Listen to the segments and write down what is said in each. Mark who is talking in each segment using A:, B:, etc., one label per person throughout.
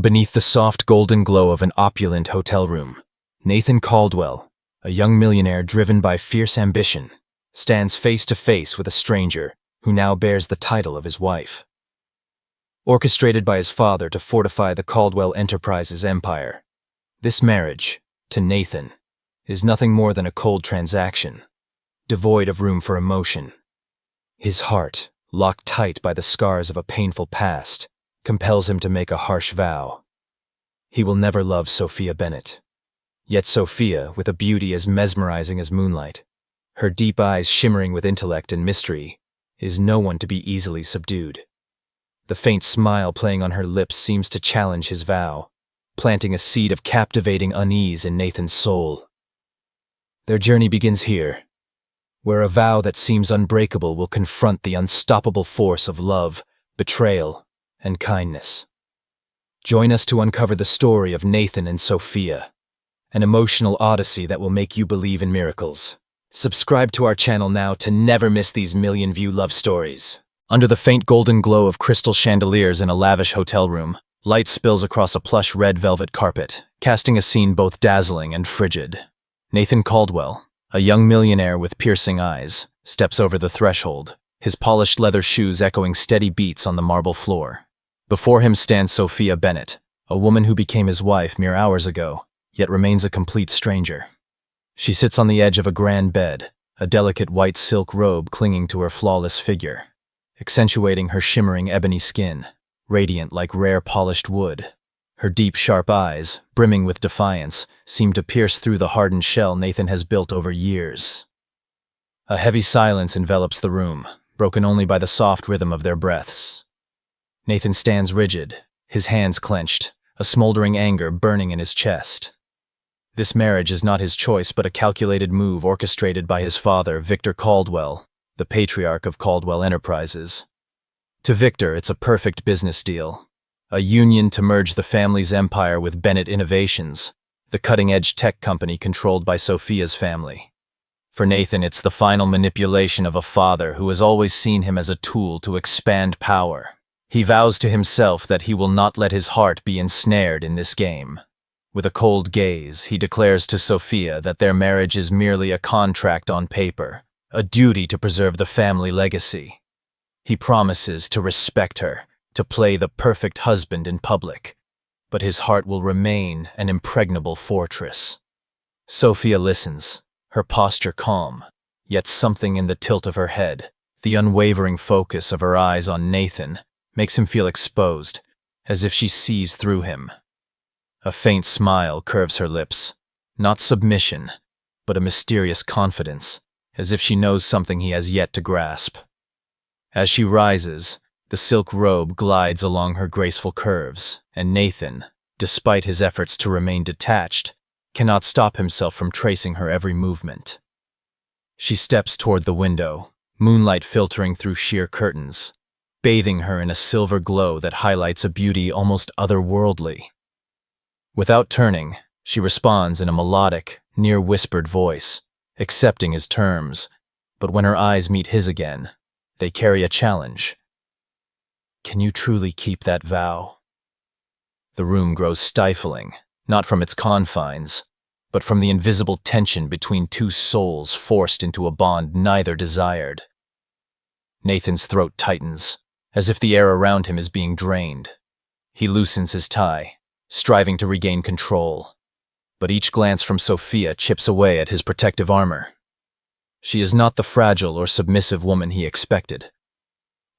A: Beneath the soft golden glow of an opulent hotel room, Nathan Caldwell, a young millionaire driven by fierce ambition, stands face to face with a stranger who now bears the title of his wife. Orchestrated by his father to fortify the Caldwell Enterprises empire, this marriage, to Nathan, is nothing more than a cold transaction, devoid of room for emotion. His heart, locked tight by the scars of a painful past, compels him to make a harsh vow. He will never love Sophia Bennett. Yet Sophia, with a beauty as mesmerizing as moonlight, her deep eyes shimmering with intellect and mystery, is no one to be easily subdued. The faint smile playing on her lips seems to challenge his vow, planting a seed of captivating unease in Nathan's soul. Their journey begins here, where a vow that seems unbreakable will confront the unstoppable force of love, betrayal, and kindness. Join us to uncover the story of Nathan and Sophia, an emotional odyssey that will make you believe in miracles. Subscribe to our channel now to never miss these million-view love stories. Under the faint golden glow of crystal chandeliers in a lavish hotel room, light spills across a plush red velvet carpet, casting a scene both dazzling and frigid. Nathan Caldwell, a young millionaire with piercing eyes, steps over the threshold, his polished leather shoes echoing steady beats on the marble floor. Before him stands Sophia Bennett, a woman who became his wife mere hours ago, yet remains a complete stranger. She sits on the edge of a grand bed, a delicate white silk robe clinging to her flawless figure, accentuating her shimmering ebony skin, radiant like rare polished wood. Her deep, sharp eyes, brimming with defiance, seem to pierce through the hardened shell Nathan has built over years. A heavy silence envelops the room, broken only by the soft rhythm of their breaths. Nathan stands rigid, his hands clenched, a smoldering anger burning in his chest. This marriage is not his choice but a calculated move orchestrated by his father, Victor Caldwell, the patriarch of Caldwell Enterprises. To Victor, it's a perfect business deal, a union to merge the family's empire with Bennett Innovations, the cutting-edge tech company controlled by Sophia's family. For Nathan, it's the final manipulation of a father who has always seen him as a tool to expand power. He vows to himself that he will not let his heart be ensnared in this game. With a cold gaze, he declares to Sophia that their marriage is merely a contract on paper, a duty to preserve the family legacy. He promises to respect her, to play the perfect husband in public, but his heart will remain an impregnable fortress. Sophia listens, her posture calm, yet something in the tilt of her head, the unwavering focus of her eyes on Nathan, makes him feel exposed, as if she sees through him. A faint smile curves her lips, not submission, but a mysterious confidence, as if she knows something he has yet to grasp. As she rises, the silk robe glides along her graceful curves, and Nathan, despite his efforts to remain detached, cannot stop himself from tracing her every movement. She steps toward the window, moonlight filtering through sheer curtains, bathing her in a silver glow that highlights a beauty almost otherworldly. Without turning, she responds in a melodic, near-whispered voice, accepting his terms, but when her eyes meet his again, they carry a challenge. Can you truly keep that vow? The room grows stifling, not from its confines, but from the invisible tension between two souls forced into a bond neither desired. Nathan's throat tightens, as if the air around him is being drained. He loosens his tie, striving to regain control, but each glance from Sophia chips away at his protective armor. She is not the fragile or submissive woman he expected.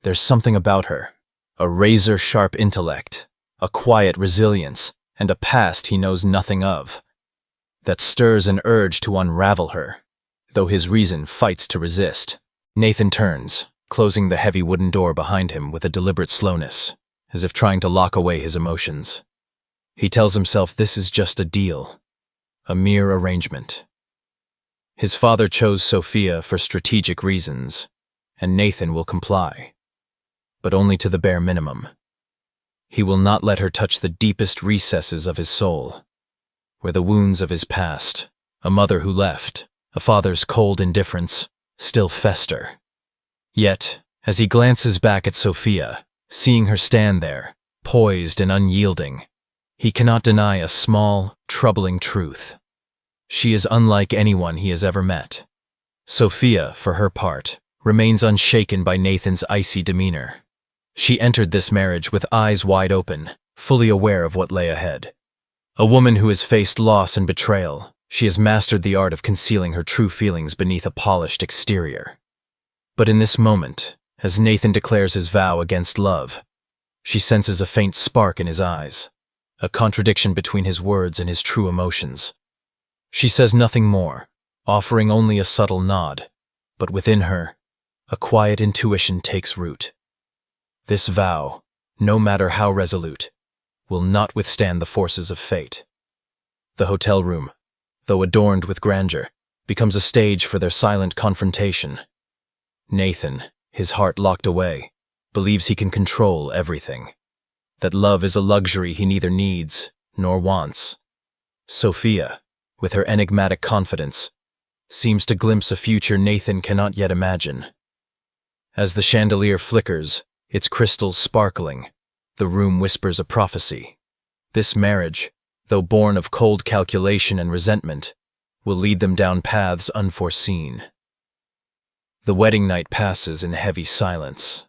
A: There's something about her, a razor-sharp intellect, a quiet resilience, and a past he knows nothing of, that stirs an urge to unravel her, though his reason fights to resist. Nathan turns, closing the heavy wooden door behind him with a deliberate slowness, as if trying to lock away his emotions. He tells himself this is just a deal, a mere arrangement. His father chose Sophia for strategic reasons, and Nathan will comply, but only to the bare minimum. He will not let her touch the deepest recesses of his soul, where the wounds of his past, a mother who left, a father's cold indifference, still fester. Yet, as he glances back at Sophia, seeing her stand there, poised and unyielding, He cannot deny a small, troubling truth. She is unlike anyone he has ever met. Sophia, for her part, remains unshaken by Nathan's icy demeanor. She entered this marriage with eyes wide open, fully aware of what lay ahead. A woman who has faced loss and betrayal, she has mastered the art of concealing her true feelings beneath a polished exterior. But in this moment, as Nathan declares his vow against love, she senses a faint spark in his eyes, a contradiction between his words and his true emotions. She says nothing more, offering only a subtle nod, but within her, a quiet intuition takes root. This vow, no matter how resolute, will not withstand the forces of fate. The hotel room, though adorned with grandeur, becomes a stage for their silent confrontation. Nathan, his heart locked away, believes he can control everything, that love is a luxury he neither needs nor wants. Sophia, with her enigmatic confidence, seems to glimpse a future Nathan cannot yet imagine. As the chandelier flickers, its crystals sparkling, the room whispers a prophecy. This marriage, though born of cold calculation and resentment, will lead them down paths unforeseen. The wedding night passes in heavy silence.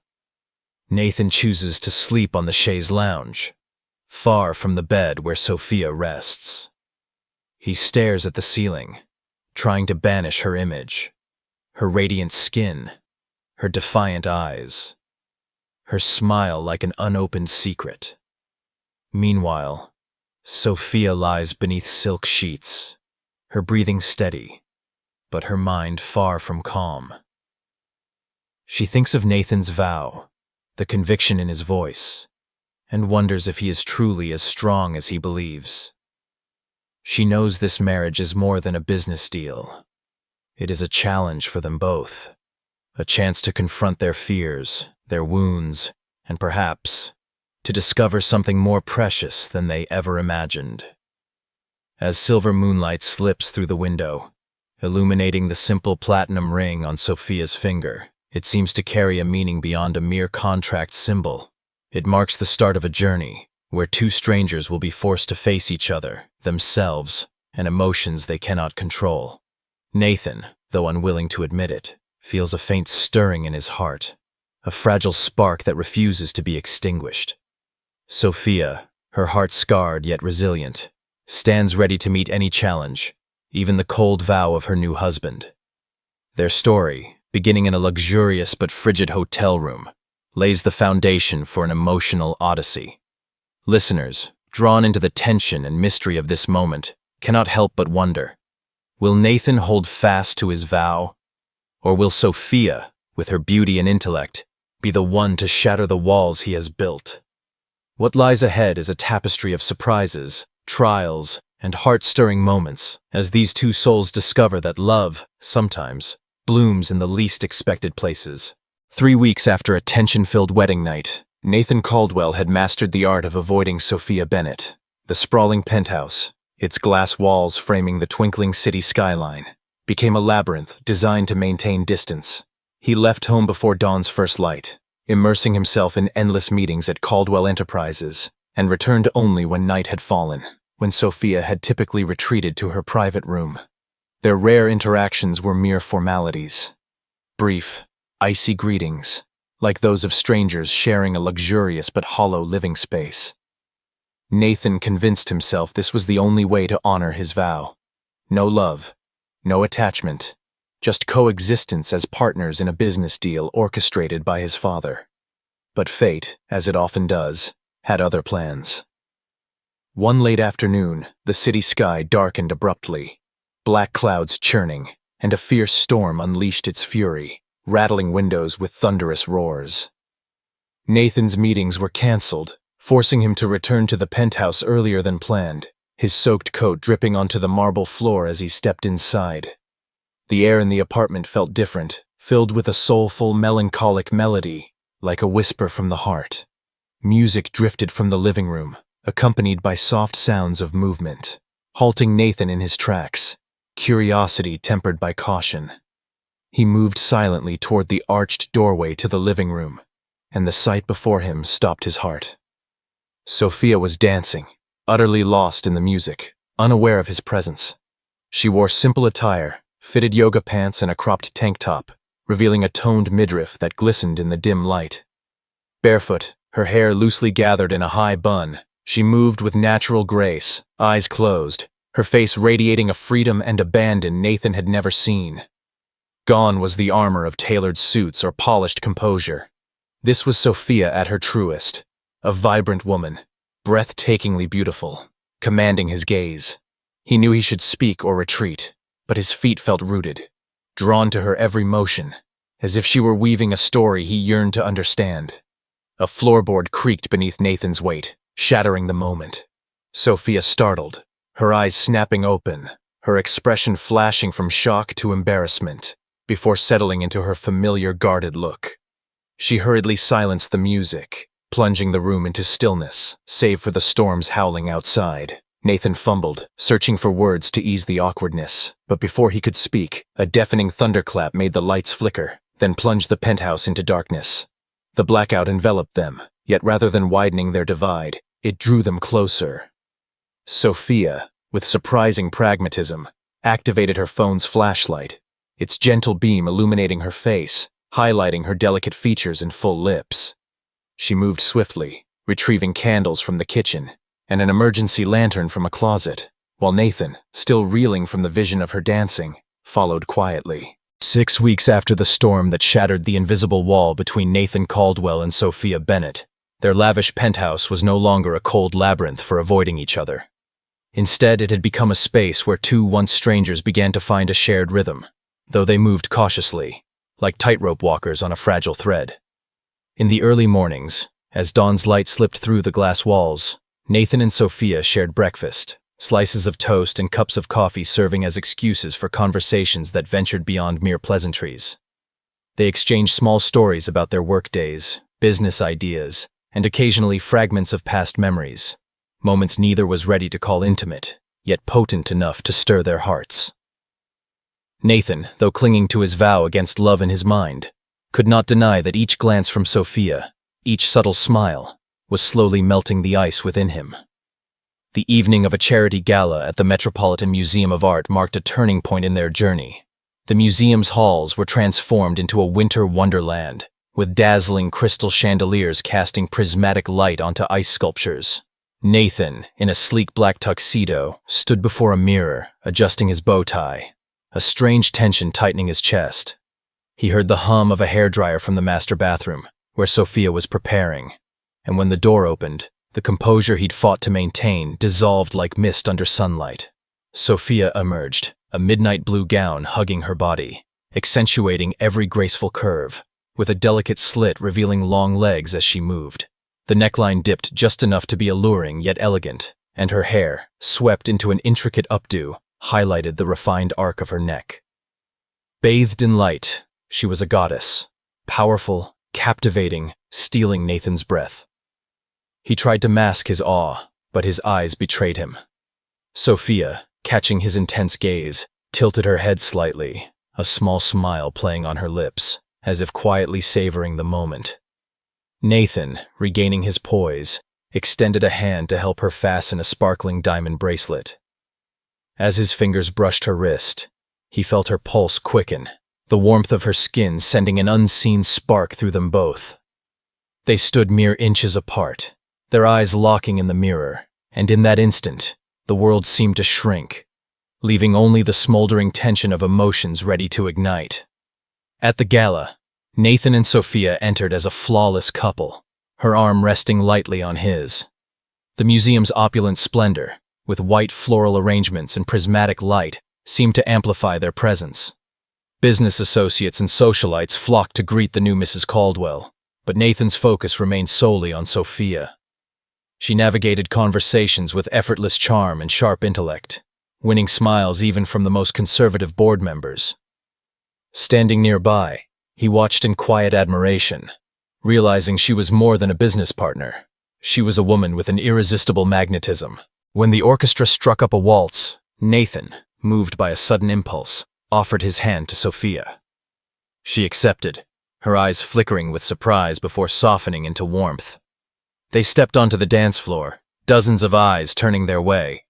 A: Nathan chooses to sleep on the chaise lounge, far from the bed where Sophia rests. He stares at the ceiling, trying to banish her image, her radiant skin, her defiant eyes, her smile like an unopened secret. Meanwhile, Sophia lies beneath silk sheets, her breathing steady, but her mind far from calm. She thinks of Nathan's vow, the conviction in his voice, and wonders if he is truly as strong as he believes. She knows this marriage is more than a business deal. It is a challenge for them both, a chance to confront their fears, their wounds, and perhaps to discover something more precious than they ever imagined. As silver moonlight slips through the window, illuminating the simple platinum ring on Sophia's finger, it seems to carry a meaning beyond a mere contract symbol. It marks the start of a journey where two strangers will be forced to face each other, themselves, and emotions they cannot control. Nathan, though unwilling to admit it, feels a faint stirring in his heart, a fragile spark that refuses to be extinguished. Sophia, her heart scarred yet resilient, stands ready to meet any challenge, even the cold vow of her new husband. Their story, beginning in a luxurious but frigid hotel room, lays the foundation for an emotional odyssey. Listeners, drawn into the tension and mystery of this moment, cannot help but wonder, will Nathan hold fast to his vow? Or will Sophia, with her beauty and intellect, be the one to shatter the walls he has built? What lies ahead is a tapestry of surprises, trials, and heart-stirring moments as these two souls discover that love, sometimes, blooms in the least expected places. 3 weeks after a tension-filled wedding night, Nathan Caldwell had mastered the art of avoiding Sophia Bennett. The sprawling penthouse, its glass walls framing the twinkling city skyline, became a labyrinth designed to maintain distance. He left home before dawn's first light, immersing himself in endless meetings at Caldwell Enterprises, and returned only when night had fallen, when Sophia had typically retreated to her private room. Their rare interactions were mere formalities. Brief, icy greetings, like those of strangers sharing a luxurious but hollow living space. Nathan convinced himself this was the only way to honor his vow. No love, no attachment, just coexistence as partners in a business deal orchestrated by his father. But fate, as it often does, had other plans. One late afternoon, the city sky darkened abruptly, black clouds churning, and a fierce storm unleashed its fury, rattling windows with thunderous roars. Nathan's meetings were cancelled, forcing him to return to the penthouse earlier than planned, his soaked coat dripping onto the marble floor as he stepped inside. The air in the apartment felt different, filled with a soulful, melancholic melody, like a whisper from the heart. Music drifted from the living room, accompanied by soft sounds of movement, halting Nathan in his tracks, curiosity tempered by caution. He moved silently toward the arched doorway to the living room, and the sight before him stopped his heart. Sophia was dancing, utterly lost in the music, unaware of his presence. She wore simple attire, fitted yoga pants and a cropped tank top, revealing a toned midriff that glistened in the dim light. Barefoot, her hair loosely gathered in a high bun, she moved with natural grace, eyes closed, her face radiating a freedom and abandon Nathan had never seen. Gone was the armor of tailored suits or polished composure. This was Sophia at her truest, a vibrant woman, breathtakingly beautiful, commanding his gaze. He knew he should speak or retreat, but his feet felt rooted, drawn to her every motion, as if she were weaving a story he yearned to understand. A floorboard creaked beneath Nathan's weight, shattering the moment. Sophia startled, her eyes snapping open, her expression flashing from shock to embarrassment, before settling into her familiar guarded look. She hurriedly silenced the music, plunging the room into stillness, save for the storms howling outside. Nathan fumbled, searching for words to ease the awkwardness, but before he could speak, a deafening thunderclap made the lights flicker, then plunged the penthouse into darkness. The blackout enveloped them, yet rather than widening their divide, it drew them closer. Sophia, with surprising pragmatism, activated her phone's flashlight, its gentle beam illuminating her face, highlighting her delicate features and full lips. She moved swiftly, retrieving candles from the kitchen and an emergency lantern from a closet, while Nathan, still reeling from the vision of her dancing, followed quietly. 6 weeks after the storm that shattered the invisible wall between Nathan Caldwell and Sophia Bennett, their lavish penthouse was no longer a cold labyrinth for avoiding each other. Instead, it had become a space where two once strangers began to find a shared rhythm, though they moved cautiously, like tightrope walkers on a fragile thread. In the early mornings, as dawn's light slipped through the glass walls, Nathan and Sophia shared breakfast, slices of toast and cups of coffee serving as excuses for conversations that ventured beyond mere pleasantries. They exchanged small stories about their workdays, business ideas, and occasionally fragments of past memories, moments neither was ready to call intimate, yet potent enough to stir their hearts. Nathan, though clinging to his vow against love in his mind, could not deny that each glance from Sophia, each subtle smile, was slowly melting the ice within him. The evening of a charity gala at the Metropolitan Museum of Art marked a turning point in their journey. The museum's halls were transformed into a winter wonderland, with dazzling crystal chandeliers casting prismatic light onto ice sculptures. Nathan, in a sleek black tuxedo, stood before a mirror, adjusting his bow tie, a strange tension tightening his chest. He heard the hum of a hairdryer from the master bathroom, where Sophia was preparing, and when the door opened, the composure he'd fought to maintain dissolved like mist under sunlight. Sophia emerged, a midnight blue gown hugging her body, accentuating every graceful curve, with a delicate slit revealing long legs as she moved. The neckline dipped just enough to be alluring yet elegant, and her hair, swept into an intricate updo, highlighted the refined arc of her neck. Bathed in light, she was a goddess, powerful, captivating, stealing Nathan's breath. He tried to mask his awe, but his eyes betrayed him. Sophia, catching his intense gaze, tilted her head slightly, a small smile playing on her lips, as if quietly savoring the moment. Nathan, regaining his poise, extended a hand to help her fasten a sparkling diamond bracelet. As his fingers brushed her wrist, he felt her pulse quicken, the warmth of her skin sending an unseen spark through them both. They stood mere inches apart, their eyes locking in the mirror, and in that instant, the world seemed to shrink, leaving only the smoldering tension of emotions ready to ignite. At the gala, Nathan and Sophia entered as a flawless couple, her arm resting lightly on his. The museum's opulent splendor, with white floral arrangements and prismatic light, seemed to amplify their presence. Business associates and socialites flocked to greet the new Mrs. Caldwell, but Nathan's focus remained solely on Sophia. She navigated conversations with effortless charm and sharp intellect, winning smiles even from the most conservative board members. Standing nearby, he watched in quiet admiration, realizing she was more than a business partner. She was a woman with an irresistible magnetism. When the orchestra struck up a waltz, Nathan, moved by a sudden impulse, offered his hand to Sophia. She accepted, her eyes flickering with surprise before softening into warmth. They stepped onto the dance floor, dozens of eyes turning their way.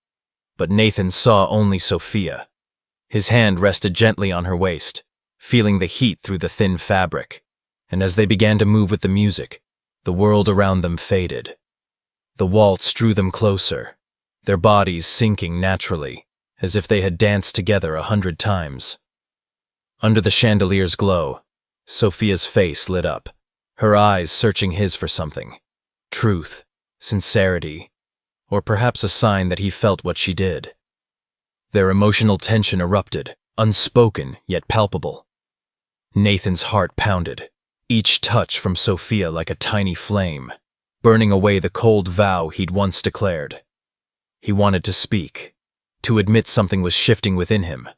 A: But Nathan saw only Sophia. His hand rested gently on her waist, feeling the heat through the thin fabric, and as they began to move with the music, the world around them faded. The waltz drew them closer, their bodies sinking naturally, as if they had danced together 100 times. Under the chandelier's glow, Sophia's face lit up, her eyes searching his for something. Truth, sincerity, or perhaps a sign that he felt what she did. Their emotional tension erupted, unspoken yet palpable. Nathan's heart pounded, each touch from Sophia like a tiny flame, burning away the cold vow he'd once declared. He wanted to speak, to admit something was shifting within him,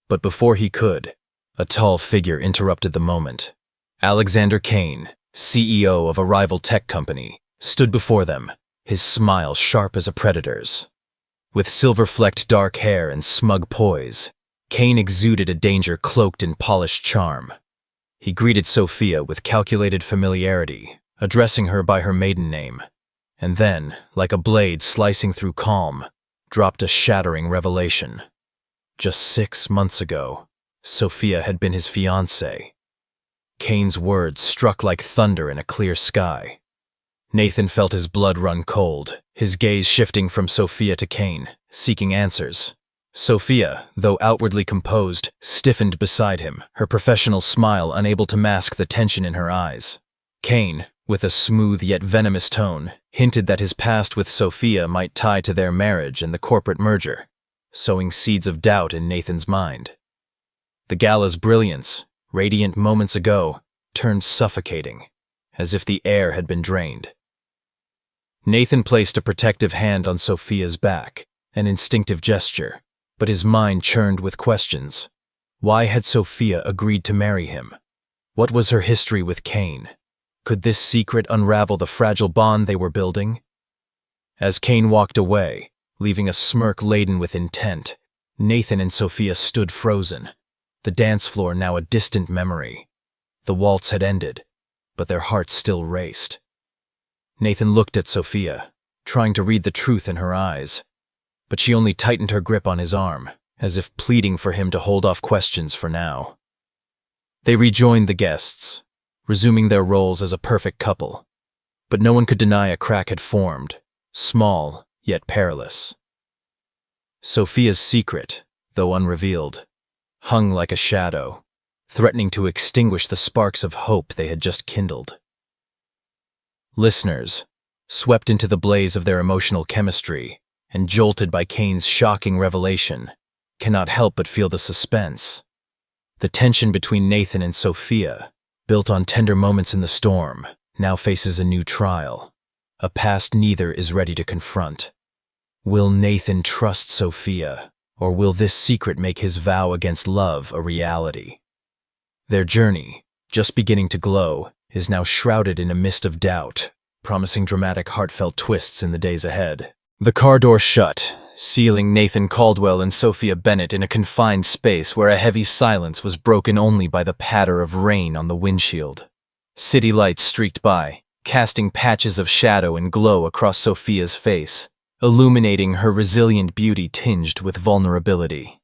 A: but before he could, a tall figure interrupted the moment. Alexander Kane, CEO of a rival tech company, stood before them, his smile sharp as a predator's. With silver-flecked dark hair and smug poise, Kane exuded a danger cloaked in polished charm. He greeted Sophia with calculated familiarity, addressing her by her maiden name, and then, like a blade slicing through calm, dropped a shattering revelation. Just 6 months ago, Sophia had been his fiancée. Kane's words struck like thunder in a clear sky. Nathan felt his blood run cold, his gaze shifting from Sophia to Kane, seeking answers. Sophia, though outwardly composed, stiffened beside him, her professional smile unable to mask the tension in her eyes. Kane, with a smooth yet venomous tone, hinted that his past with Sophia might tie to their marriage and the corporate merger, sowing seeds of doubt in Nathan's mind. The gala's brilliance, radiant moments ago, turned suffocating, as if the air had been drained. Nathan placed a protective hand on Sophia's back, an instinctive gesture, but his mind churned with questions. Why had Sophia agreed to marry him? What was her history with Kane? Could this secret unravel the fragile bond they were building? As Kane walked away, leaving a smirk laden with intent, Nathan and Sophia stood frozen, the dance floor now a distant memory. The waltz had ended, but their hearts still raced. Nathan looked at Sophia, trying to read the truth in her eyes, but she only tightened her grip on his arm, as if pleading for him to hold off questions for now. They rejoined the guests, resuming their roles as a perfect couple, but no one could deny a crack had formed, small yet perilous. Sophia's secret, though unrevealed, hung like a shadow, threatening to extinguish the sparks of hope they had just kindled. Listeners, swept into the blaze of their emotional chemistry and jolted by Kane's shocking revelation, cannot help but feel the suspense. The tension between Nathan and Sophia, built on tender moments in the storm, now faces a new trial, a past neither is ready to confront. Will Nathan trust Sophia, or will this secret make his vow against love a reality? Their journey, just beginning to glow, is now shrouded in a mist of doubt, promising dramatic heartfelt twists in the days ahead. The car door shut, sealing Nathan Caldwell and Sophia Bennett in a confined space where a heavy silence was broken only by the patter of rain on the windshield. City lights streaked by, casting patches of shadow and glow across Sophia's face, illuminating her resilient beauty tinged with vulnerability.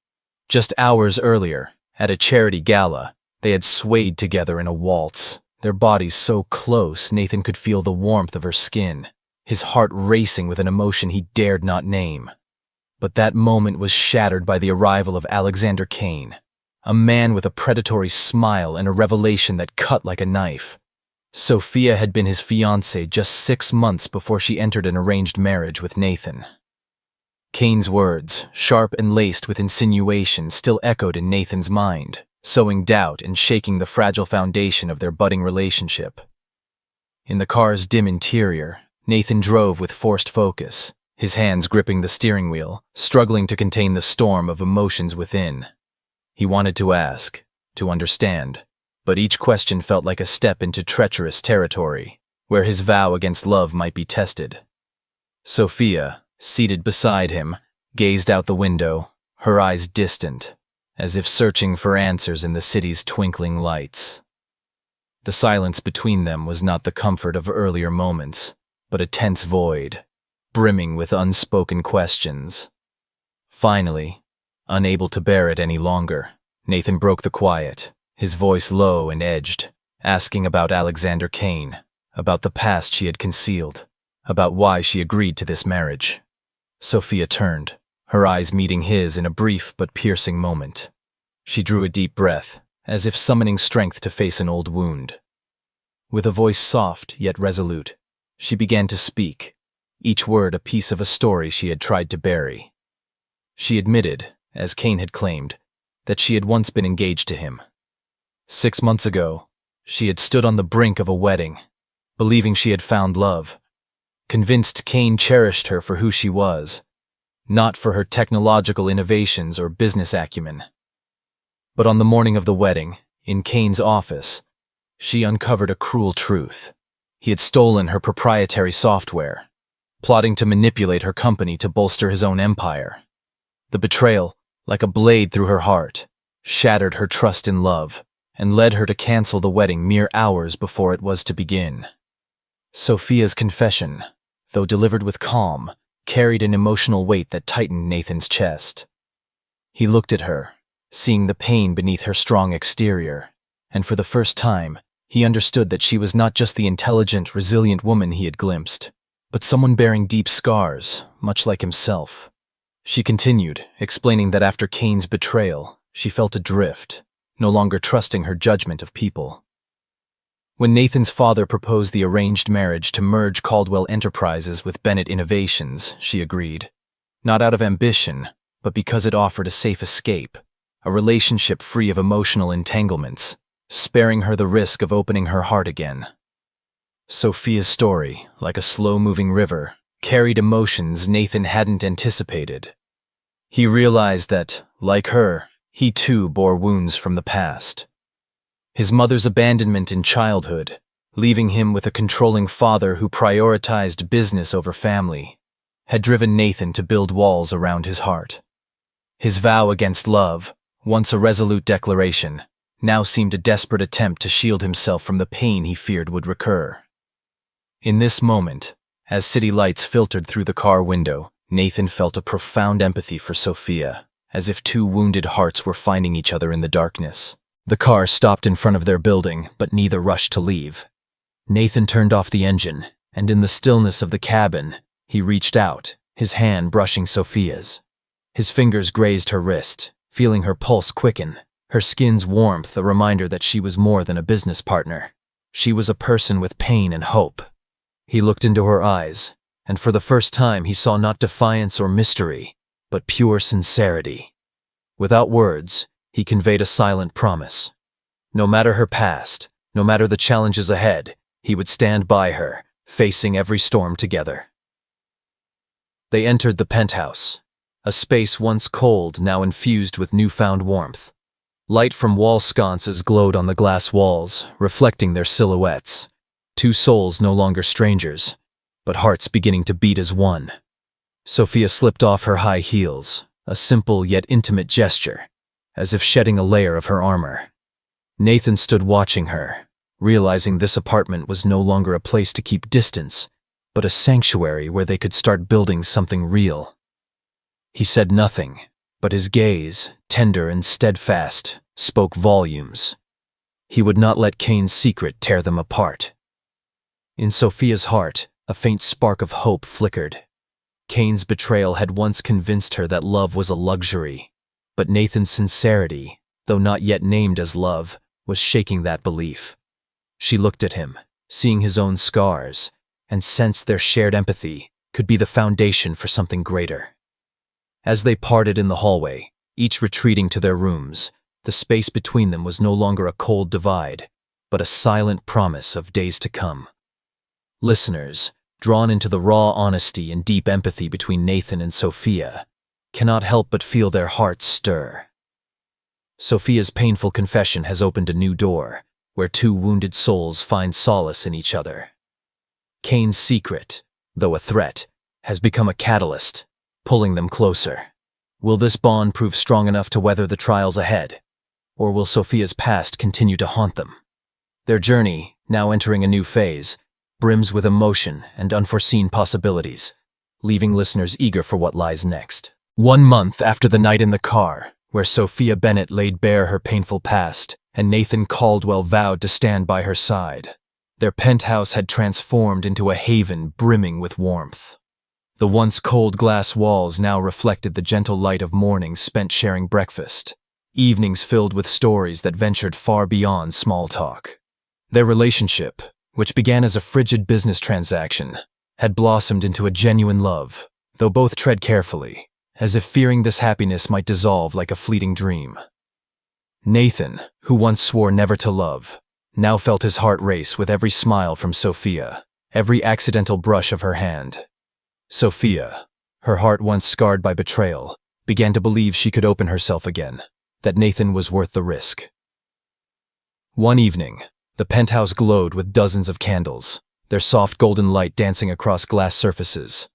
A: Just hours earlier, at a charity gala, they had swayed together in a waltz, their bodies so close Nathan could feel the warmth of her skin, his heart racing with an emotion he dared not name. But that moment was shattered by the arrival of Alexander Kane, a man with a predatory smile and a revelation that cut like a knife. Sophia had been his fiancée just 6 months before she entered an arranged marriage with Nathan. Kane's words, sharp and laced with insinuation, still echoed in Nathan's mind, sowing doubt and shaking the fragile foundation of their budding relationship. In the car's dim interior, Nathan drove with forced focus, his hands gripping the steering wheel, struggling to contain the storm of emotions within. He wanted to ask, to understand, but each question felt like a step into treacherous territory, where his vow against love might be tested. Sophia, seated beside him, gazed out the window, her eyes distant, as if searching for answers in the city's twinkling lights. The silence between them was not the comfort of earlier moments, but a tense void, brimming with unspoken questions. Finally, unable to bear it any longer, Nathan broke the quiet, his voice low and edged, asking about Alexander Kane, about the past she had concealed, about why she agreed to this marriage. Sophia turned, her eyes meeting his in a brief but piercing moment. She drew a deep breath, as if summoning strength to face an old wound. With a voice soft yet resolute, she began to speak, each word a piece of a story she had tried to bury. She admitted, as Kane had claimed, that she had once been engaged to him. 6 months ago, she had stood on the brink of a wedding, believing she had found love, convinced Kane cherished her for who she was, not for her technological innovations or business acumen. But on the morning of the wedding, in Kane's office, she uncovered a cruel truth. He had stolen her proprietary software, plotting to manipulate her company to bolster his own empire. The betrayal, like a blade through her heart, shattered her trust in love and led her to cancel the wedding mere hours before it was to begin. Sophia's confession, though delivered with calm, carried an emotional weight that tightened Nathan's chest. He looked at her, seeing the pain beneath her strong exterior, and for the first time, he understood that she was not just the intelligent, resilient woman he had glimpsed, but someone bearing deep scars, much like himself. She continued, explaining that after Kane's betrayal, she felt adrift, no longer trusting her judgment of people. When Nathan's father proposed the arranged marriage to merge Caldwell Enterprises with Bennett Innovations, she agreed, not out of ambition, but because it offered a safe escape, a relationship free of emotional entanglements, sparing her the risk of opening her heart again. Sophia's story, like a slow-moving river, carried emotions Nathan hadn't anticipated. He realized that, like her, he too bore wounds from the past. His mother's abandonment in childhood, leaving him with a controlling father who prioritized business over family, had driven Nathan to build walls around his heart. His vow against love, once a resolute declaration, now seemed a desperate attempt to shield himself from the pain he feared would recur. In this moment, as city lights filtered through the car window, Nathan felt a profound empathy for Sophia, as if two wounded hearts were finding each other in the darkness. The car stopped in front of their building, but neither rushed to leave. Nathan turned off the engine, and in the stillness of the cabin, he reached out, his hand brushing Sophia's. His fingers grazed her wrist, feeling her pulse quicken, her skin's warmth a reminder that she was more than a business partner. She was a person with pain and hope. He looked into her eyes, and for the first time he saw not defiance or mystery, but pure sincerity. Without words, he conveyed a silent promise. No matter her past, no matter the challenges ahead, he would stand by her, facing every storm together. They entered the penthouse, a space once cold now infused with newfound warmth. Light from wall sconces glowed on the glass walls, reflecting their silhouettes. Two souls no longer strangers, but hearts beginning to beat as one. Sophia slipped off her high heels, a simple yet intimate gesture, as if shedding a layer of her armor. Nathan stood watching her, realizing this apartment was no longer a place to keep distance, but a sanctuary where they could start building something real. He said nothing, but his gaze, tender and steadfast, spoke volumes. He would not let Kane's secret tear them apart. In Sophia's heart, a faint spark of hope flickered. Kane's betrayal had once convinced her that love was a luxury, but Nathan's sincerity, though not yet named as love, was shaking that belief. She looked at him, seeing his own scars, and sensed their shared empathy could be the foundation for something greater. As they parted in the hallway, each retreating to their rooms, the space between them was no longer a cold divide, but a silent promise of days to come. Listeners, drawn into the raw honesty and deep empathy between Nathan and Sophia, cannot help but feel their hearts stir. Sophia's painful confession has opened a new door, where two wounded souls find solace in each other. Kane's secret, though a threat, has become a catalyst, pulling them closer. Will this bond prove strong enough to weather the trials ahead? Or will Sophia's past continue to haunt them? Their journey, now entering a new phase, brims with emotion and unforeseen possibilities, leaving listeners eager for what lies next. 1 month after the night in the car, where Sophia Bennett laid bare her painful past and Nathan Caldwell vowed to stand by her side, their penthouse had transformed into a haven brimming with warmth. The once cold glass walls now reflected the gentle light of mornings spent sharing breakfast, evenings filled with stories that ventured far beyond small talk. Their relationship, which began as a frigid business transaction, had blossomed into a genuine love, though both tread carefully, as if fearing this happiness might dissolve like a fleeting dream. Nathan, who once swore never to love, now felt his heart race with every smile from Sophia, every accidental brush of her hand. Sophia, her heart once scarred by betrayal, began to believe she could open herself again, that Nathan was worth the risk. One evening, the penthouse glowed with dozens of candles, their soft golden light dancing across glass surfaces,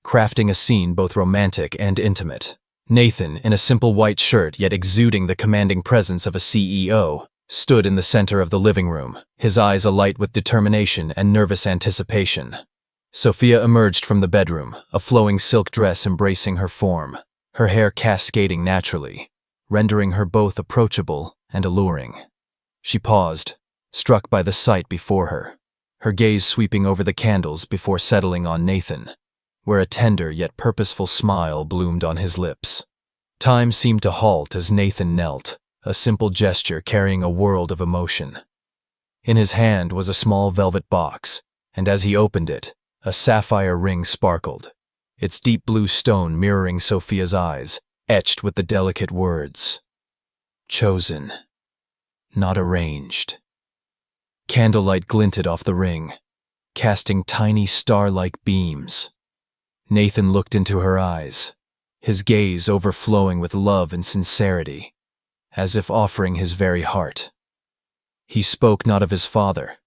A: crafting a scene both romantic and intimate. Nathan, in a simple white shirt yet exuding the commanding presence of a CEO, stood in the center of the living room, his eyes alight with determination and nervous anticipation. Sophia emerged from the bedroom, a flowing silk dress embracing her form, her hair cascading naturally, rendering her both approachable and alluring. She paused, struck by the sight before her, her gaze sweeping over the candles before settling on Nathan, where a tender yet purposeful smile bloomed on his lips. Time seemed to halt as Nathan knelt, a simple gesture carrying a world of emotion. In his hand was a small velvet box, and as he opened it, a sapphire ring sparkled, its deep blue stone mirroring Sophia's eyes, etched with the delicate words, "Chosen, not arranged." Candlelight glinted off the ring, casting tiny star-like beams. Nathan looked into her eyes, his gaze overflowing with love and sincerity, as if offering his very heart. He spoke not of his father,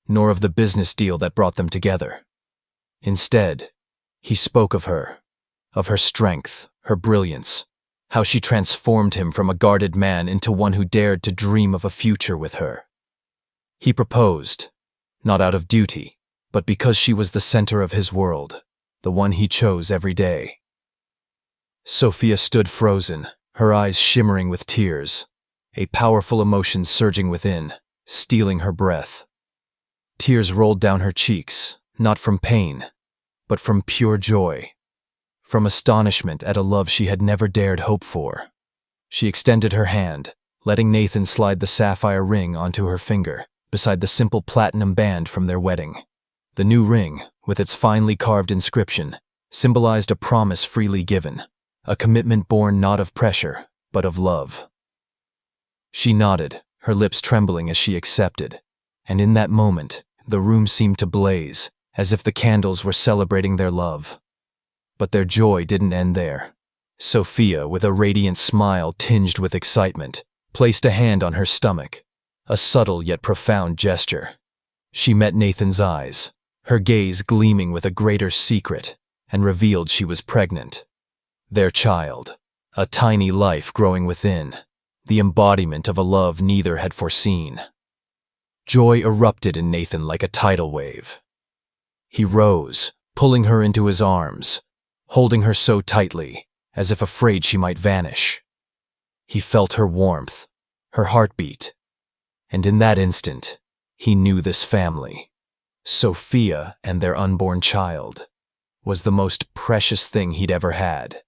A: nor of the business deal that brought them together. Instead, he spoke of her strength, her brilliance, how she transformed him from a guarded man into one who dared to dream of a future with her. He proposed, not out of duty, but because she was the center of his world, the one he chose every day. Sophia stood frozen, her eyes shimmering with tears, a powerful emotion surging within, stealing her breath. Tears rolled down her cheeks, not from pain, but from pure joy, from astonishment at a love she had never dared hope for. She extended her hand, letting Nathan slide the sapphire ring onto her finger, beside the simple platinum band from their wedding. The new ring, with its finely carved inscription, symbolized a promise freely given, a commitment born not of pressure, but of love. She nodded, her lips trembling as she accepted, and in that moment, the room seemed to blaze, as if the candles were celebrating their love. But their joy didn't end there. Sophia, with a radiant smile tinged with excitement, placed a hand on her stomach, a subtle yet profound gesture. She met Nathan's eyes, her gaze gleaming with a greater secret, and revealed she was pregnant. Their child, a tiny life growing within, the embodiment of a love neither had foreseen. Joy erupted in Nathan like a tidal wave. He rose, pulling her into his arms, holding her so tightly, as if afraid she might vanish. He felt her warmth, her heartbeat, and in that instant, he knew this family, Sophia and their unborn child, was the most precious thing he'd ever had.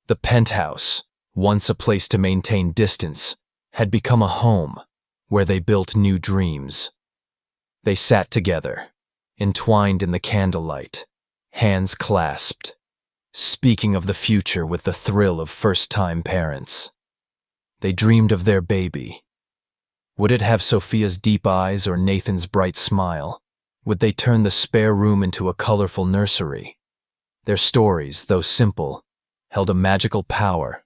A: The penthouse, once a place to maintain distance, had become a home where they built new dreams. They sat together, entwined in the candlelight, hands clasped, speaking of the future with the thrill of first-time parents. They dreamed of their baby. Would it have Sophia's deep eyes or Nathan's bright smile? Would they turn the spare room into a colorful nursery? Their stories, though simple, held a magical power,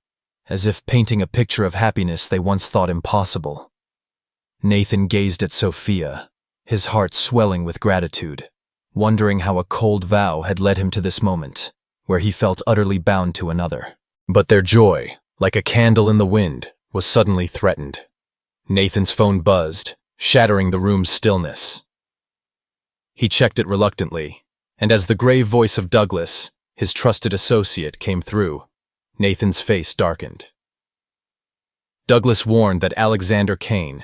A: as if painting a picture of happiness they once thought impossible. Nathan gazed at Sophia, his heart swelling with gratitude, wondering how a cold vow had led him to this moment, where he felt utterly bound to another. But their joy, like a candle in the wind, was suddenly threatened. Nathan's phone buzzed, shattering the room's stillness. He checked it reluctantly, and as the grave voice of Douglas, his trusted associate, came through. Nathan's face darkened. Douglas warned that Alexander Kane,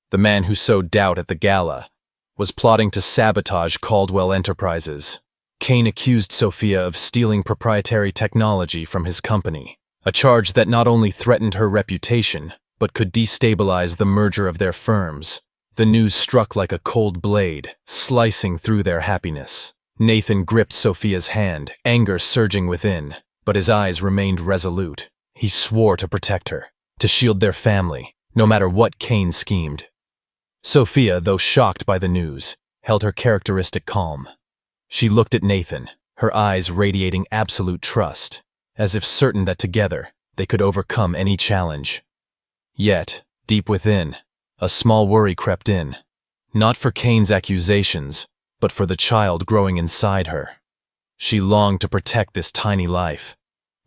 A: the man who sowed doubt at the gala, was plotting to sabotage Caldwell Enterprises. Kane accused Sophia of stealing proprietary technology from his company, a charge that not only threatened her reputation, but could destabilize the merger of their firms. The news struck like a cold blade, slicing through their happiness. Nathan gripped Sophia's hand, anger surging within, but his eyes remained resolute. He swore to protect her, to shield their family, no matter what Kane schemed. Sophia, though shocked by the news, held her characteristic calm. She looked at Nathan, her eyes radiating absolute trust, as if certain that together they could overcome any challenge. Yet, deep within, a small worry crept in, not for Kane's accusations, but for the child growing inside her. She longed to protect this tiny life,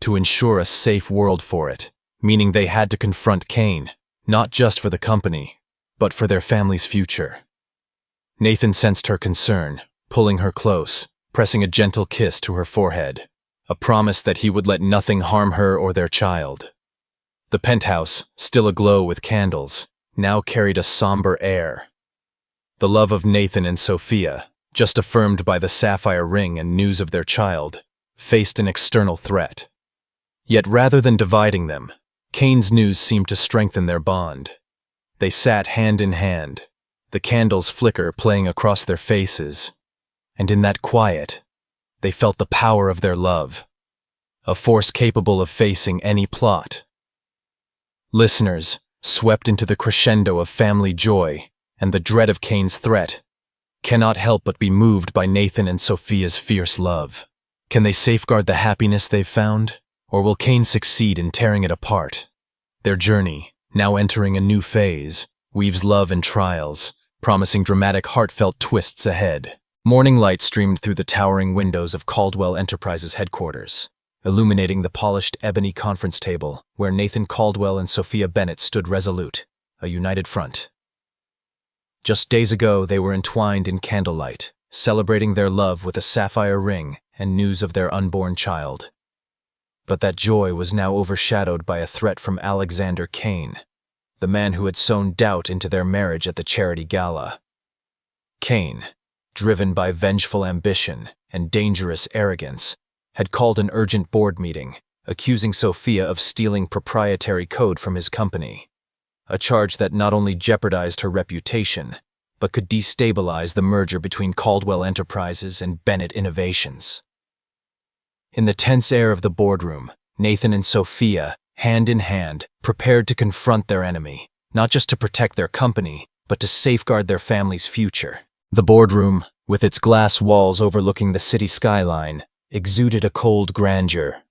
A: to ensure a safe world for it, meaning they had to confront Kane, not just for the company, but for their family's future. Nathan sensed her concern, pulling her close, pressing a gentle kiss to her forehead, a promise that he would let nothing harm her or their child. The penthouse, still aglow with candles, now carried a somber air. The love of Nathan and Sophia, just affirmed by the sapphire ring and news of their child, faced an external threat. Yet rather than dividing them, Kane's news seemed to strengthen their bond. They sat hand in hand, the candles' flicker playing across their faces, and in that quiet, they felt the power of their love, a force capable of facing any plot. Listeners, swept into the crescendo of family joy and the dread of Kane's threat, cannot help but be moved by Nathan and Sophia's fierce love. Can they safeguard the happiness they've found, or will Kane succeed in tearing it apart? Their journey, now entering a new phase, weaves love and trials, promising dramatic, heartfelt twists ahead. Morning light streamed through the towering windows of Caldwell Enterprises headquarters, illuminating the polished ebony conference table where Nathan Caldwell and Sophia Bennett stood resolute, a united front. Just days ago, they were entwined in candlelight, celebrating their love with a sapphire ring and news of their unborn child. But that joy was now overshadowed by a threat from Alexander Kane, the man who had sown doubt into their marriage at the charity gala. Kane, driven by vengeful ambition and dangerous arrogance, had called an urgent board meeting, accusing Sophia of stealing proprietary code from his company, a charge that not only jeopardized her reputation, but could destabilize the merger between Caldwell Enterprises and Bennett Innovations. In the tense air of the boardroom, Nathan and Sophia, hand in hand, prepared to confront their enemy, not just to protect their company, but to safeguard their family's future. The boardroom, with its glass walls overlooking the city skyline, exuded a cold grandeur.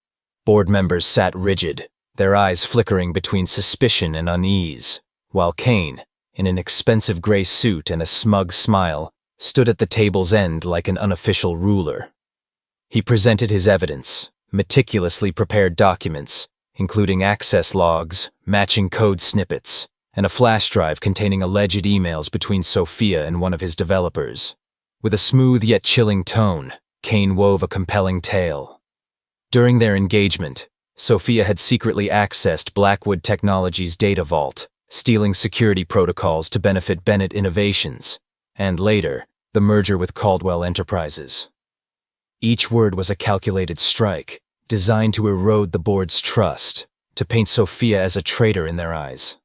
A: Board members sat rigid, their eyes flickering between suspicion and unease, while Kane, in an expensive gray suit and a smug smile, stood at the table's end like an unofficial ruler. He presented his evidence, meticulously prepared documents, including access logs, matching code snippets, and a flash drive containing alleged emails between Sophia and one of his developers. With a smooth yet chilling tone, Kane wove a compelling tale. During their engagement, Sophia had secretly accessed Blackwood Technologies' data vault, stealing security protocols to benefit Bennett Innovations, and later, the merger with Caldwell Enterprises. Each word was a calculated strike, designed to erode the board's trust, to paint Sophia as a traitor in their eyes.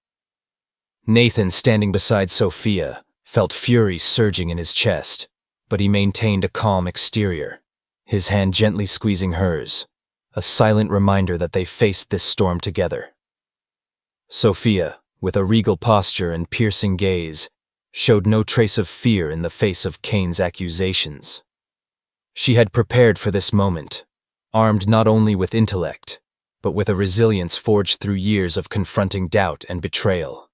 A: Nathan, standing beside Sophia, felt fury surging in his chest, but he maintained a calm exterior, his hand gently squeezing hers, a silent reminder that they faced this storm together. Sophia, with a regal posture and piercing gaze, showed no trace of fear in the face of Kane's accusations. She had prepared for this moment, armed not only with intellect, but with a resilience forged through years of confronting doubt and betrayal.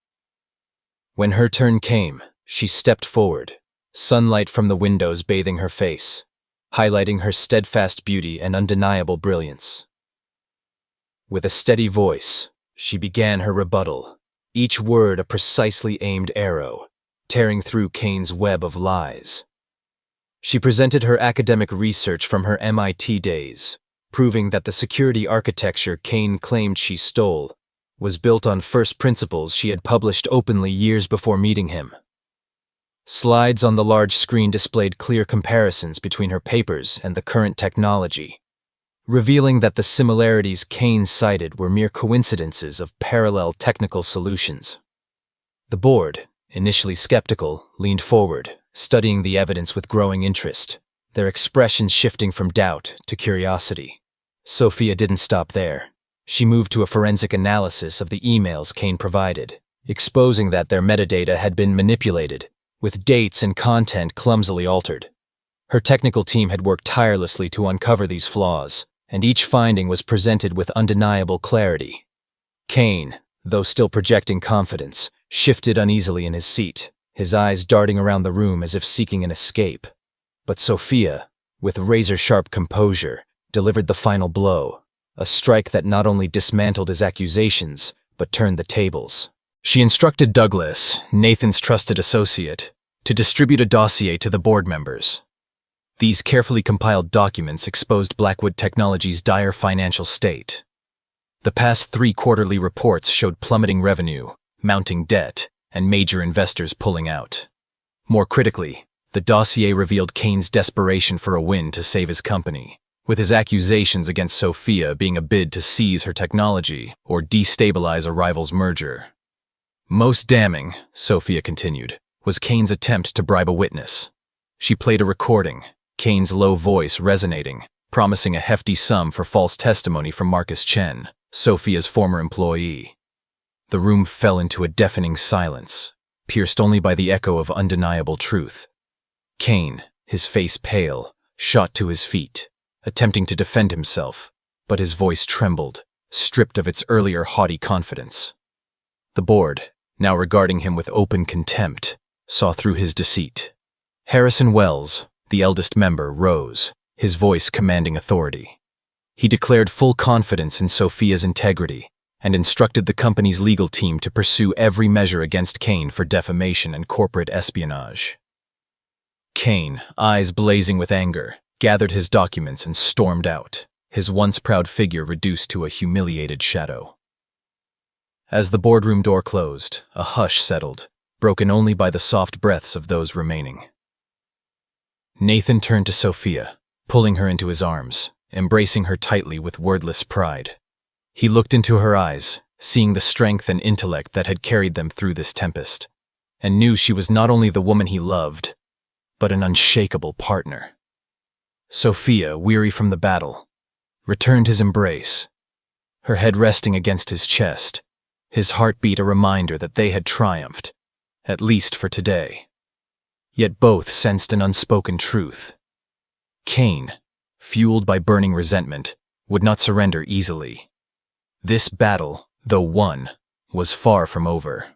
A: When her turn came, she stepped forward, sunlight from the windows bathing her face, highlighting her steadfast beauty and undeniable brilliance. With a steady voice, she began her rebuttal, each word a precisely aimed arrow, tearing through Kane's web of lies. She presented her academic research from her MIT days, proving that the security architecture Kane claimed she stole was built on first principles she had published openly years before meeting him. Slides on the large screen displayed clear comparisons between her papers and the current technology, revealing that the similarities Kane cited were mere coincidences of parallel technical solutions. The board, initially skeptical, leaned forward, studying the evidence with growing interest, their expressions shifting from doubt to curiosity. Sophia didn't stop there. She moved to a forensic analysis of the emails Kane provided, exposing that their metadata had been manipulated, with dates and content clumsily altered. Her technical team had worked tirelessly to uncover these flaws, and each finding was presented with undeniable clarity. Kane, though still projecting confidence, shifted uneasily in his seat, his eyes darting around the room as if seeking an escape. But Sophia, with razor-sharp composure, delivered the final blow, a strike that not only dismantled his accusations, but turned the tables. She instructed Douglas, Nathan's trusted associate, to distribute a dossier to the board members. These carefully compiled documents exposed Blackwood Technology's dire financial state. The past 3 quarterly reports showed plummeting revenue, mounting debt, and major investors pulling out. More critically, the dossier revealed Kane's desperation for a win to save his company, with his accusations against Sophia being a bid to seize her technology or destabilize a rival's merger. Most damning, Sophia continued, was Kane's attempt to bribe a witness. She played a recording, Kane's low voice resonating, promising a hefty sum for false testimony from Marcus Chen, Sophia's former employee. The room fell into a deafening silence, pierced only by the echo of undeniable truth. Kane, his face pale, shot to his feet, attempting to defend himself, but his voice trembled, stripped of its earlier haughty confidence. The board, now regarding him with open contempt, saw through his deceit. Harrison Wells, the eldest member, rose, his voice commanding authority. He declared full confidence in Sophia's integrity and instructed the company's legal team to pursue every measure against Kane for defamation and corporate espionage. Kane, eyes blazing with anger, gathered his documents and stormed out, his once proud figure reduced to a humiliated shadow. As the boardroom door closed, a hush settled, broken only by the soft breaths of those remaining. Nathan turned to Sophia, pulling her into his arms, embracing her tightly with wordless pride. He looked into her eyes, seeing the strength and intellect that had carried them through this tempest, and knew she was not only the woman he loved, but an unshakable partner. Sophia, weary from the battle, returned his embrace, her head resting against his chest, his heartbeat a reminder that they had triumphed, at least for today. Yet both sensed an unspoken truth. Kane, fueled by burning resentment, would not surrender easily. This battle, though won, was far from over.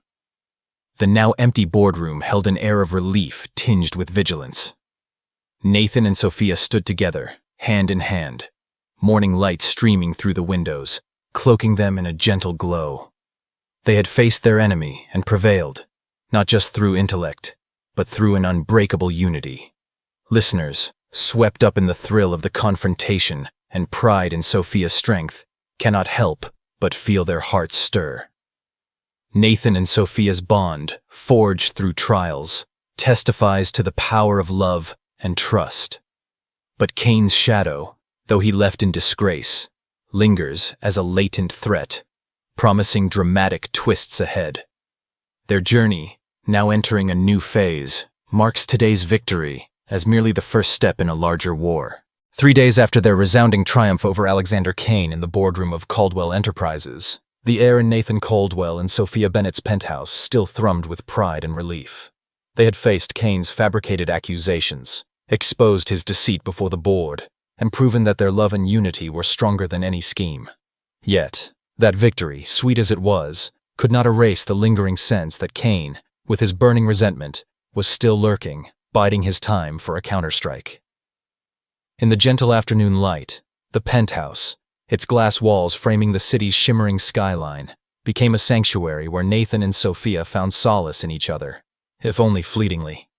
A: The now empty boardroom held an air of relief tinged with vigilance. Nathan and Sophia stood together, hand in hand, morning light streaming through the windows, cloaking them in a gentle glow. They had faced their enemy and prevailed, not just through intellect, but through an unbreakable unity. Listeners, swept up in the thrill of the confrontation and pride in Sophia's strength, cannot help but feel their hearts stir. Nathan and Sophia's bond, forged through trials, testifies to the power of love and trust. But Kane's shadow, though he left in disgrace, lingers as a latent threat, promising dramatic twists ahead. Their journey, now entering a new phase, marks today's victory as merely the first step in a larger war. 3 days after their resounding triumph over Alexander Kane in the boardroom of Caldwell Enterprises, the air in Nathan Caldwell and Sophia Bennett's penthouse still thrummed with pride and relief. They had faced Kane's fabricated accusations, exposed his deceit before the board, and proven that their love and unity were stronger than any scheme. Yet, that victory, sweet as it was, could not erase the lingering sense that Kane, with his burning resentment, was still lurking, biding his time for a counterstrike. In the gentle afternoon light, the penthouse, its glass walls framing the city's shimmering skyline, became a sanctuary where Nathan and Sophia found solace in each other, if only fleetingly.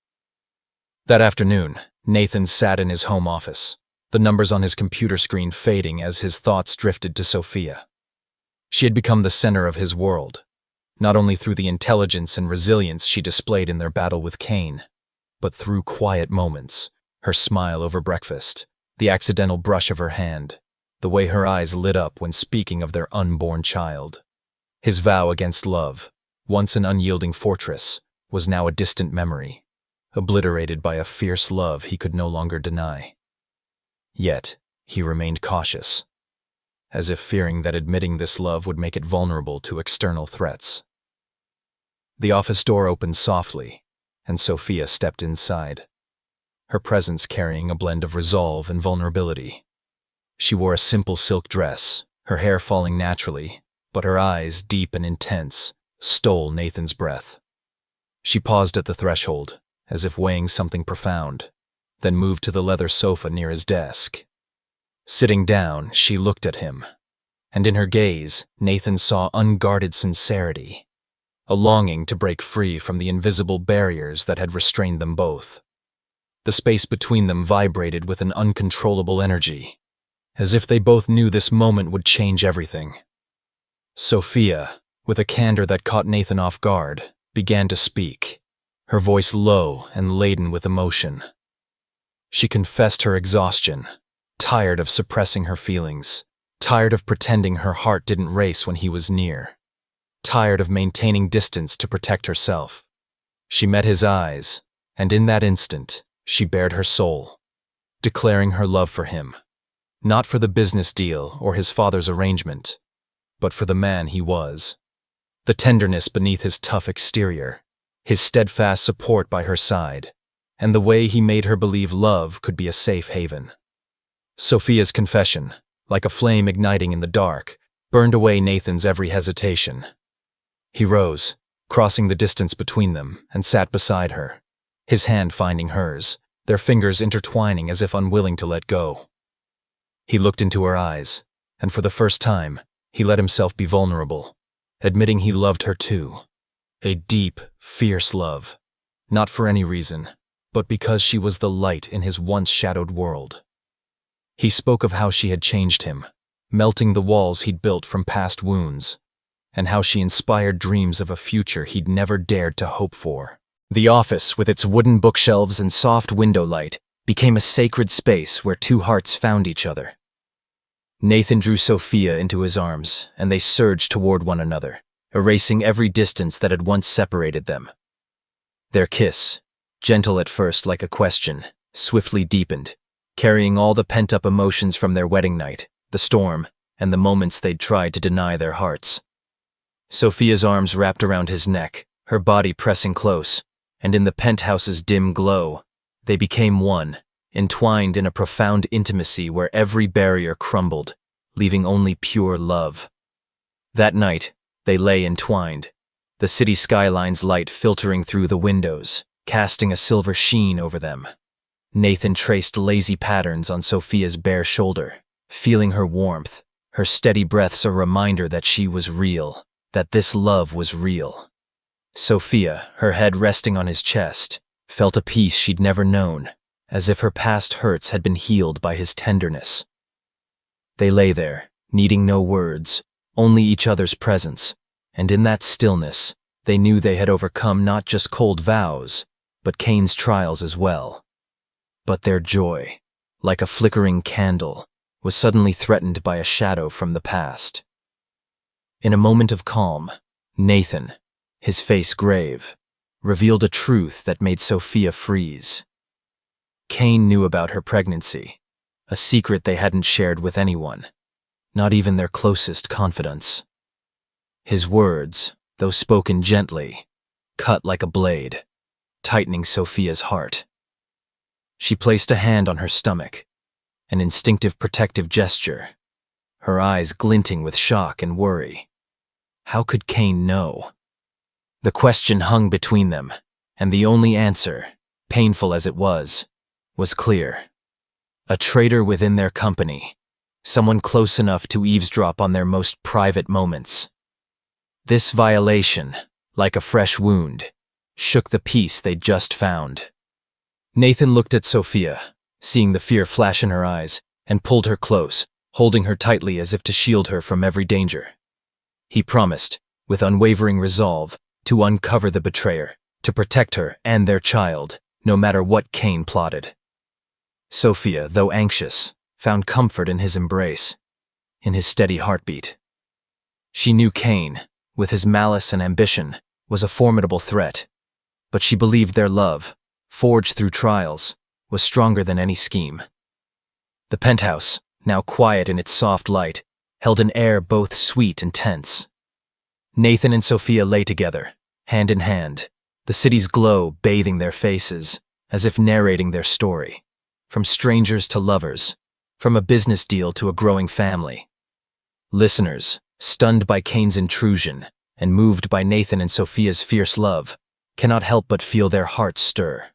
A: That afternoon, Nathan sat in his home office, the numbers on his computer screen fading as his thoughts drifted to Sophia. She had become the center of his world, not only through the intelligence and resilience she displayed in their battle with Cain, but through quiet moments, her smile over breakfast, the accidental brush of her hand, the way her eyes lit up when speaking of their unborn child. His vow against love, once an unyielding fortress, was now a distant memory, obliterated by a fierce love he could no longer deny. Yet, he remained cautious, as if fearing that admitting this love would make it vulnerable to external threats. The office door opened softly, and Sophia stepped inside, her presence carrying a blend of resolve and vulnerability. She wore a simple silk dress, her hair falling naturally, but her eyes, deep and intense, stole Nathan's breath. She paused at the threshold, as if weighing something profound, then moved to the leather sofa near his desk. Sitting down, she looked at him, and in her gaze, Nathan saw unguarded sincerity, a longing to break free from the invisible barriers that had restrained them both. The space between them vibrated with an uncontrollable energy, as if they both knew this moment would change everything. Sophia, with a candor that caught Nathan off guard, began to speak, her voice low and laden with emotion. She confessed her exhaustion, tired of suppressing her feelings, tired of pretending her heart didn't race when he was near, tired of maintaining distance to protect herself. She met his eyes, and in that instant, she bared her soul, declaring her love for him, not for the business deal or his father's arrangement, but for the man he was. The tenderness beneath his tough exterior, his steadfast support by her side, and the way he made her believe love could be a safe haven. Sophia's confession, like a flame igniting in the dark, burned away Nathan's every hesitation. He rose, crossing the distance between them, and sat beside her, his hand finding hers, their fingers intertwining as if unwilling to let go. He looked into her eyes, and for the first time, he let himself be vulnerable, admitting he loved her too. A deep, fierce love, not for any reason, but because she was the light in his once shadowed world. He spoke of how she had changed him, melting the walls he'd built from past wounds, and how she inspired dreams of a future he'd never dared to hope for. The office, with its wooden bookshelves and soft window light, became a sacred space where two hearts found each other. Nathan drew Sophia into his arms, and they surged toward one another, erasing every distance that had once separated them. Their kiss, gentle at first like a question, swiftly deepened, carrying all the pent-up emotions from their wedding night, the storm, and the moments they'd tried to deny their hearts. Sophia's arms wrapped around his neck, her body pressing close, and in the penthouse's dim glow, they became one, entwined in a profound intimacy where every barrier crumbled, leaving only pure love. That night, they lay entwined, the city skyline's light filtering through the windows, casting a silver sheen over them. Nathan traced lazy patterns on Sophia's bare shoulder, feeling her warmth, her steady breaths a reminder that she was real, that this love was real. Sophia, her head resting on his chest, felt a peace she'd never known, as if her past hurts had been healed by his tenderness. They lay there, needing no words, only each other's presence, and in that stillness, they knew they had overcome not just cold vows, but Cain's trials as well. But their joy, like a flickering candle, was suddenly threatened by a shadow from the past. In a moment of calm, Nathan, his face grave, revealed a truth that made Sophia freeze. Cain knew about her pregnancy, a secret they hadn't shared with anyone, not even their closest confidants. His words, though spoken gently, cut like a blade, tightening Sophia's heart. She placed a hand on her stomach, an instinctive protective gesture, her eyes glinting with shock and worry. How could Cain know? The question hung between them, and the only answer, painful as it was clear. A traitor within their company, someone close enough to eavesdrop on their most private moments. This violation, like a fresh wound, shook the peace they'd just found. Nathan looked at Sophia, seeing the fear flash in her eyes, and pulled her close, holding her tightly as if to shield her from every danger. He promised, with unwavering resolve, to uncover the betrayer, to protect her and their child, no matter what Cain plotted. Sophia, though anxious, found comfort in his embrace, in his steady heartbeat. She knew Cain, with his malice and ambition, was a formidable threat, but she believed their love, forged through trials, was stronger than any scheme. The penthouse, now quiet in its soft light, held an air both sweet and tense. Nathan and Sophia lay together, hand in hand, the city's glow bathing their faces, as if narrating their story, from strangers to lovers, from a business deal to a growing family. Listeners, stunned by Cain's intrusion and moved by Nathan and Sophia's fierce love, cannot help but feel their hearts stir.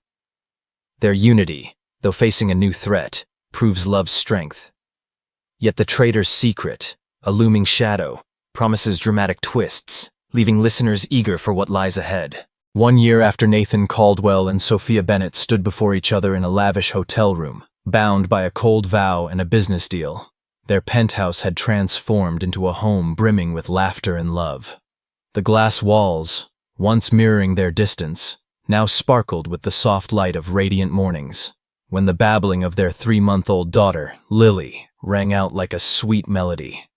A: Their unity, though facing a new threat, proves love's strength. Yet the traitor's secret, a looming shadow, promises dramatic twists, leaving listeners eager for what lies ahead. 1 year after Nathan Caldwell and Sophia Bennett stood before each other in a lavish hotel room, bound by a cold vow and a business deal, their penthouse had transformed into a home brimming with laughter and love. The glass walls, once mirroring their distance, now sparkled with the soft light of radiant mornings, when the babbling of their 3-month-old daughter, Lily, rang out like a sweet melody.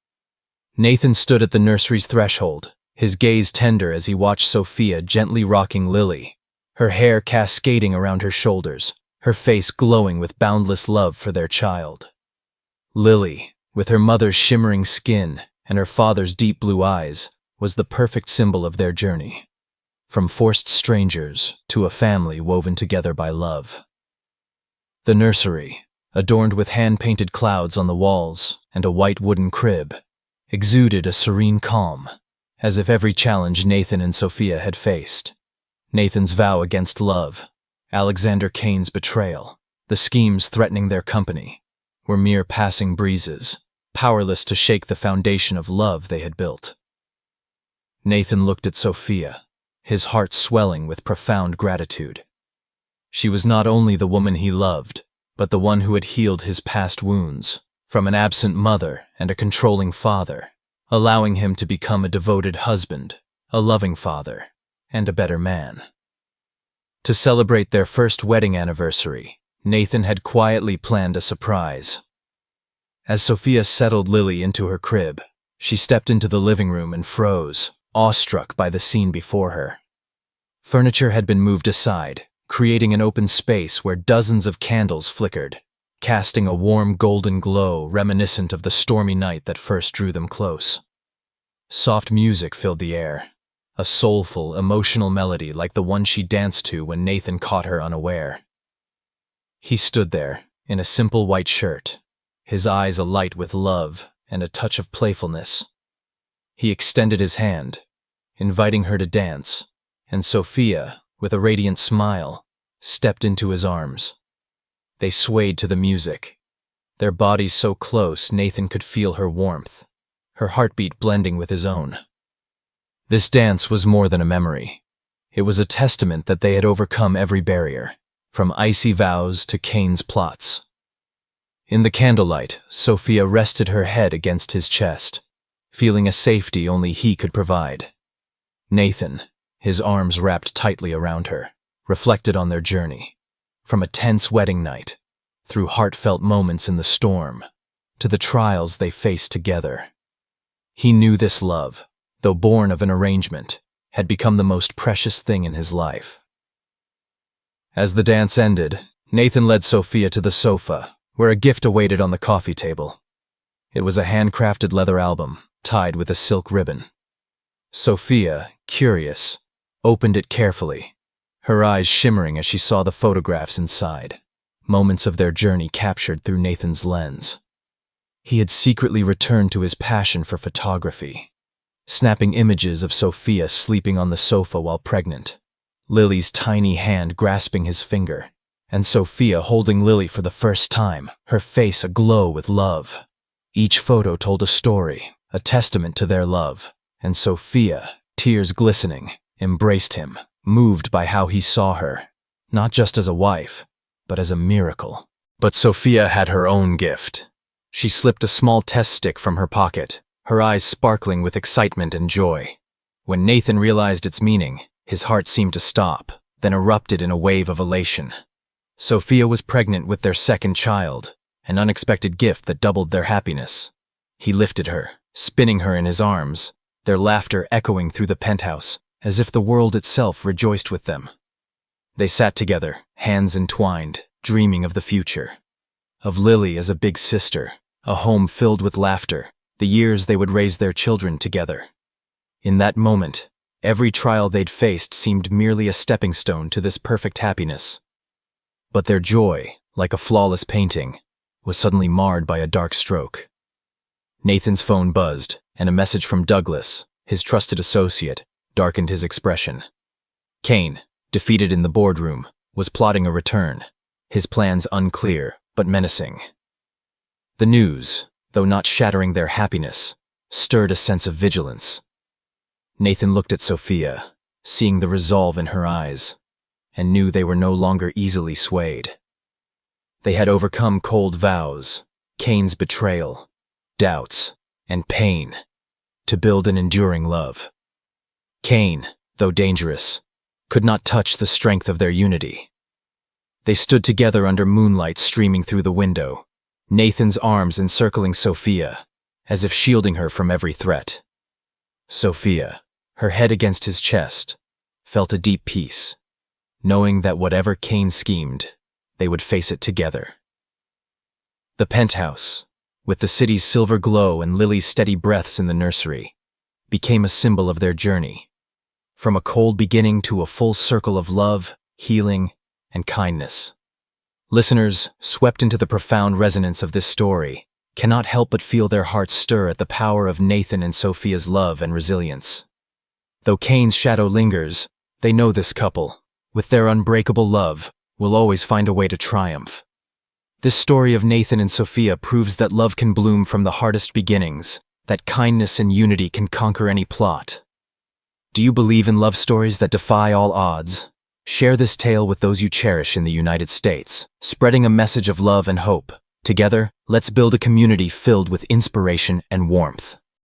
A: Nathan stood at the nursery's threshold, his gaze tender as he watched Sophia gently rocking Lily, her hair cascading around her shoulders, her face glowing with boundless love for their child. Lily, with her mother's shimmering skin and her father's deep blue eyes, was the perfect symbol of their journey, from forced strangers to a family woven together by love. The nursery, adorned with hand-painted clouds on the walls and a white wooden crib, exuded a serene calm, as if every challenge Nathan and Sophia had faced, Nathan's vow against love, Alexander Cain's betrayal, the schemes threatening their company, were mere passing breezes, powerless to shake the foundation of love they had built. Nathan looked at Sophia, his heart swelling with profound gratitude. She was not only the woman he loved, but the one who had healed his past wounds, from an absent mother and a controlling father, allowing him to become a devoted husband, a loving father, and a better man. To celebrate their first wedding anniversary, Nathan had quietly planned a surprise. As Sophia settled Lily into her crib, she stepped into the living room and froze, awestruck by the scene before her. Furniture had been moved aside, creating an open space where dozens of candles flickered, casting a warm golden glow reminiscent of the stormy night that first drew them close. Soft music filled the air, a soulful, emotional melody like the one she danced to when Nathan caught her unaware. He stood there, in a simple white shirt, his eyes alight with love and a touch of playfulness. He extended his hand, inviting her to dance, and Sophia, with a radiant smile, stepped into his arms. They swayed to the music, their bodies so close Nathan could feel her warmth, her heartbeat blending with his own. This dance was more than a memory. It was a testament that they had overcome every barrier, from icy vows to Cain's plots. In the candlelight, Sophia rested her head against his chest, feeling a safety only he could provide. Nathan, his arms wrapped tightly around her, reflected on their journey, from a tense wedding night, through heartfelt moments in the storm, to the trials they faced together. He knew this love, though born of an arrangement, had become the most precious thing in his life. As the dance ended, Nathan led Sophia to the sofa, where a gift awaited on the coffee table. It was a handcrafted leather album, tied with a silk ribbon. Sophia, curious, opened it carefully, her eyes shimmering as she saw the photographs inside, moments of their journey captured through Nathan's lens. He had secretly returned to his passion for photography, snapping images of Sophia sleeping on the sofa while pregnant, Lily's tiny hand grasping his finger, and Sophia holding Lily for the first time, her face aglow with love. Each photo told a story, a testament to their love, and Sophia, tears glistening, embraced him, moved by how he saw her, not just as a wife, but as a miracle, But Sophia had her own gift. She slipped a small test stick from her pocket, her eyes sparkling with excitement and joy. When Nathan realized its meaning, his heart seemed to stop, then erupted in a wave of elation. Sophia was pregnant with their second child, an unexpected gift that doubled their happiness. He lifted her, spinning her in his arms, their laughter echoing through the penthouse, as if the world itself rejoiced with them. They sat together, hands entwined, dreaming of the future. Of Lily as a big sister, a home filled with laughter, the years they would raise their children together. In that moment, every trial they'd faced seemed merely a stepping stone to this perfect happiness. But their joy, like a flawless painting, was suddenly marred by a dark stroke. Nathan's phone buzzed, and a message from Douglas, his trusted associate, darkened his expression. Kane, defeated in the boardroom, was plotting a return, his plans unclear but menacing. The news, though not shattering their happiness, stirred a sense of vigilance. Nathan looked at Sophia, seeing the resolve in her eyes, and knew they were no longer easily swayed. They had overcome cold vows, Kane's betrayal, doubts, and pain, to build an enduring love. Kane, though dangerous, could not touch the strength of their unity. They stood together under moonlight streaming through the window, Nathan's arms encircling Sophia, as if shielding her from every threat. Sophia, her head against his chest, felt a deep peace, knowing that whatever Kane schemed, they would face it together. The penthouse, with the city's silver glow and Lily's steady breaths in the nursery, became a symbol of their journey, from a cold beginning to a full circle of love, healing, and kindness. Listeners, swept into the profound resonance of this story, cannot help but feel their hearts stir at the power of Nathan and Sophia's love and resilience. Though Kane's shadow lingers, they know this couple, with their unbreakable love, will always find a way to triumph. This story of Nathan and Sophia proves that love can bloom from the hardest beginnings, that kindness and unity can conquer any plot. Do you believe in love stories that defy all odds? Share this tale with those you cherish in the United States, spreading a message of love and hope. Together, let's build a community filled with inspiration and warmth.